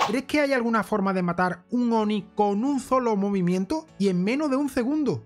¿Crees que hay alguna forma de matar un Oni con un solo movimiento y en menos de un segundo?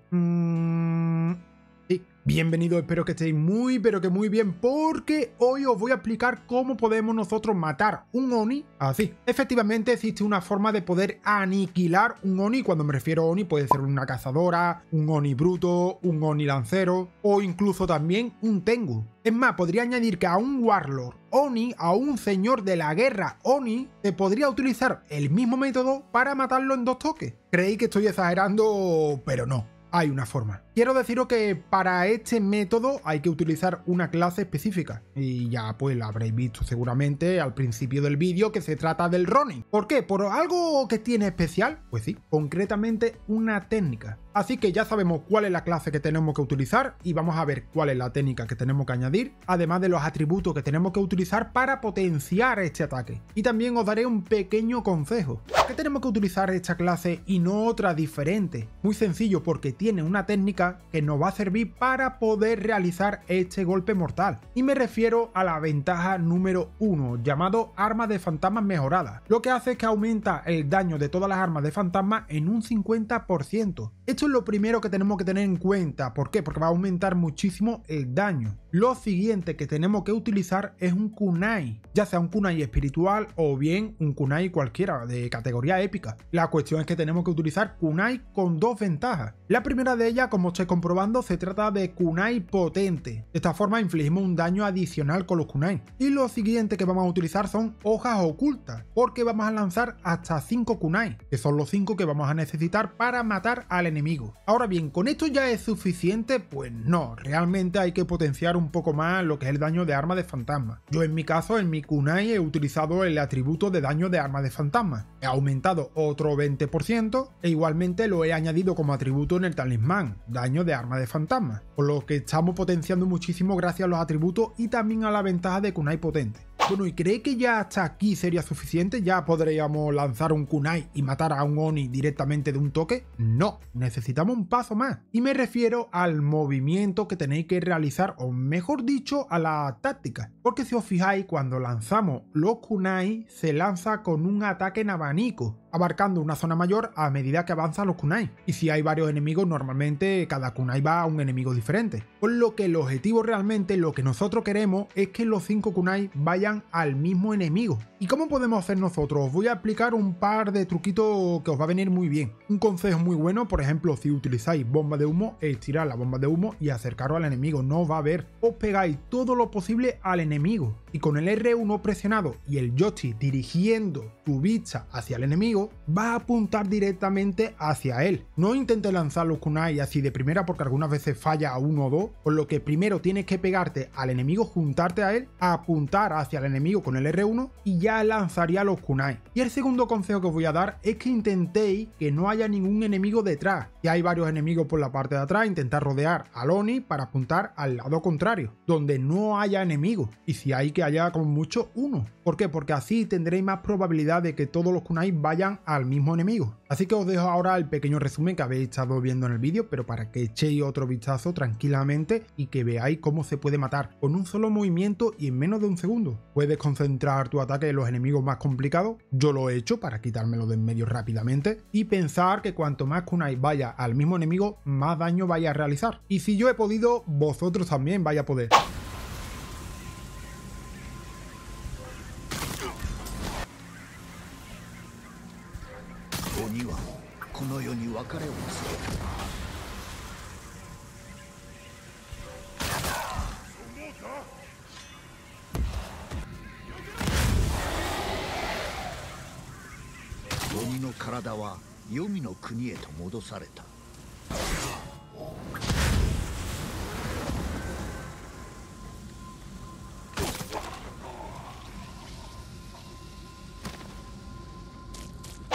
Sí. Bienvenido, espero que estéis muy pero que muy bien, porque hoy os voy a explicar cómo podemos nosotros matar un Oni así. Efectivamente existe una forma de poder aniquilar un Oni. Cuando me refiero a Oni puede ser una cazadora, un Oni bruto, un Oni lancero o incluso también un Tengu. Es más, podría añadir que a un Warlord Oni, a un señor de la guerra Oni, se podría utilizar el mismo método para matarlo en 2 toques. Creéis que estoy exagerando, pero no. Hay una forma. Quiero deciros que para este método hay que utilizar una clase específica. Y ya pues la habréis visto seguramente al principio del vídeo, que se trata del Ronin. ¿Por qué? ¿Por algo que tiene especial? Pues sí, concretamente una técnica. Así que ya sabemos cuál es la clase que tenemos que utilizar y vamos a ver cuál es la técnica que tenemos que añadir, además de los atributos que tenemos que utilizar para potenciar este ataque. Y también os daré un pequeño consejo. ¿Por qué tenemos que utilizar esta clase y no otra diferente? Muy sencillo, porque tiene una técnica que nos va a servir para poder realizar este golpe mortal. Y me refiero a la ventaja número 1, llamado arma de fantasmas mejorada. Lo que hace es que aumenta el daño de todas las armas de fantasmas en un 50%. Esto es lo primero que tenemos que tener en cuenta. ¿Por qué? Porque va a aumentar muchísimo el daño. Lo siguiente que tenemos que utilizar es un kunai, ya sea un kunai espiritual o bien un kunai cualquiera de categoría épica. La cuestión es que tenemos que utilizar kunai con 2 ventajas. La primera de ellas, como estoy comprobando, se trata de kunai potente. De esta forma infligimos un daño adicional con los kunai. Y lo siguiente que vamos a utilizar son hojas ocultas, porque vamos a lanzar hasta 5 kunai, que son los 5 que vamos a necesitar para matar al enemigo. Ahora bien, ¿con esto ya es suficiente? Pues no, realmente hay que potenciar un poco más lo que es el daño de arma de fantasma. Yo en mi caso, en mi kunai he utilizado el atributo de daño de arma de fantasma. He aumentado otro 20% e igualmente lo he añadido como atributo en el talismán, daño de arma de fantasma, por lo que estamos potenciando muchísimo gracias a los atributos y también a la ventaja de kunai potente. Bueno, ¿y cree que ya hasta aquí sería suficiente? ¿Ya podríamos lanzar un kunai y matar a un Oni directamente de un toque? No, necesitamos un paso más. Y me refiero al movimiento que tenéis que realizar, o mejor dicho, a la táctica. Porque si os fijáis, cuando lanzamos los kunai, se lanza con un ataque en abanico, abarcando una zona mayor a medida que avanzan los kunai. Y si hay varios enemigos, normalmente cada kunai va a un enemigo diferente. Por lo que el objetivo realmente, lo que nosotros queremos, es que los 5 kunai vayan al mismo enemigo. ¿Y cómo podemos hacer nosotros? Os voy a explicar un par de truquitos que os va a venir muy bien. Un consejo muy bueno, por ejemplo, si utilizáis bomba de humo, es tirar la bomba de humo y acercaros al enemigo, no os va a ver. Os pegáis todo lo posible al enemigo y con el R1 presionado y el joystick dirigiendo tu vista hacia el enemigo, vas a apuntar directamente hacia él. No intentes lanzar los kunai así de primera, porque algunas veces falla a 1 o 2, por lo que primero tienes que pegarte al enemigo, juntarte a él, apuntar hacia el enemigo con el R1 y ya lanzaría los kunai. Y el segundo consejo que os voy a dar es que intentéis que no haya ningún enemigo detrás. Si hay varios enemigos por la parte de atrás, intentar rodear al Oni para apuntar al lado contrario, donde no haya enemigos, y si hay, que haya como mucho uno. ¿Por qué? Porque así tendréis más probabilidad de que todos los kunai vayan al mismo enemigo. Así que os dejo ahora el pequeño resumen que habéis estado viendo en el vídeo, pero para que echéis otro vistazo tranquilamente y que veáis cómo se puede matar con un solo movimiento y en menos de un segundo. Puedes concentrar tu ataque en los enemigos más complicados, yo lo he hecho para quitármelo de en medio rápidamente, y pensar que cuanto más kunai vaya al mismo enemigo, más daño vaya a realizar. Y si yo he podido, vosotros también vais a poder. Oni no karada wa yomi no kuni e to modosareta.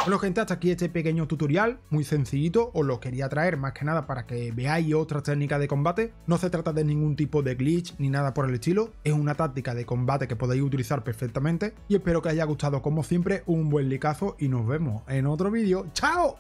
Bueno gente, hasta aquí este pequeño tutorial, muy sencillito, os lo quería traer más que nada para que veáis otras técnicas de combate. No se trata de ningún tipo de glitch ni nada por el estilo, es una táctica de combate que podéis utilizar perfectamente y espero que os haya gustado como siempre, un buen likeazo y nos vemos en otro vídeo. ¡Chao!